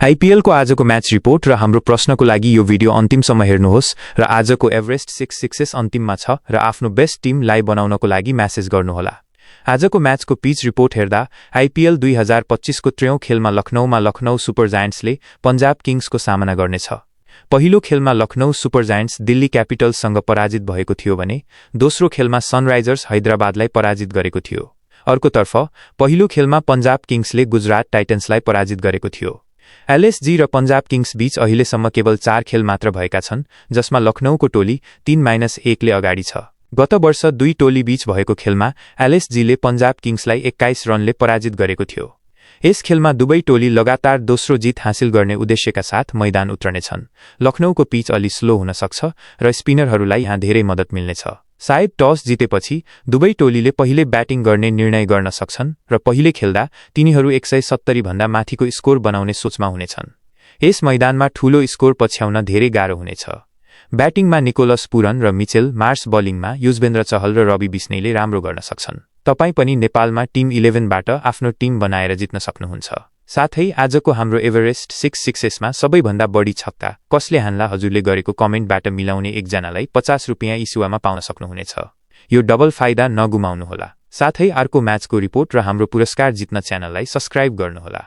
आईपीएलको आजको match report र हाम्रो प्रश्नको लागि यो भिडियो अन्तिमसम्म हेर्नुहोस् र आजको एभरेस्ट 6 सिक्सेस अन्तिममा छ र आफ्नो बेस्ट टिम लाइभ बनाउनको लागि म्यासेज गर्नुहोला। आजको म्याचको पिच रिपोर्ट हेर्दा आईपीएल 2025 को 3औं खेलमा लखनऊमा लखनऊ सुपर जायन्ट्सले पंजाब किङ्सको सामना गर्नेछ। पहिलो खेलमा लखनऊ सुपर जायन्ट्स दिल्ली क्यापिटल्ससँग पराजित भएको थियो भने दोस्रो खेलमा सनराइजर्स हैदराबादलाई पराजित गरेको थियो। अर्कोतर्फ पहिलो खेलमा पंजाब किङ्सले गुजरात टाइटन्सलाई पराजित गरेको थियो। एलएसजी र पंजाब किङ्स बीच अहिलेसम्म केवल 4 खेल मात्र भएका छन्, जसमा लखनऊको टोली 3-1 ले अगाडि छ। गत वर्ष दुई टोली बीच भएको खेलमा एलएसजीले पंजाब किङ्सलाई 21 रनले पराजित गरेको थियो। यस खेलमा दुवै टोली लगातार दोस्रो जित हासिल गर्ने उद्देश्यका साथ मैदान उत्रनेछन्। लखनऊको पिच अलि स्लो हुन सक्छ र स्पिनरहरूलाई यहाँ धेरै मद्दत मिल्नेछ। सायद टस जितेपछि दुवै टोलीले पहिले ब्याटिङ गर्ने निर्णय गर्न सक्छन् र पहिले खेल्दा तिनीहरू 170 भन्दा माथिको स्कोर बनाउने सोचमा हुनेछन्। यस मैदानमा ठूलो स्कोर पछ्याउन धेरै गाह्रो हुनेछ। ब्याटिङमा निकोलस पुरन र मिचेल मार्स, बलिङमा युजवेन्द्र चहल र रवि बिष्णैले राम्रो गर्न सक्छन्। तपाई पनि नेपालमा टिम 11बाट आफ्नो टिम बनाएर जित्न सक्नुहुन्छ। साथै आजको हाम्रो एभरेस्ट 6 सिक्सेसमा सबैभन्दा बढी छक्का कसले हान्ला हजुरले गरेको कमेन्टबाट मिलाउने एकजनालाई 50 रुपियाँ इस्युवामा पाउन सक्नुहुनेछ। यो डबल फाइदा नगुमाउनुहोला। साथै अर्को म्याचको रिपोर्ट र हाम्रो पुरस्कार जित्न च्यानललाई सब्स्क्राइब गर्नुहोला।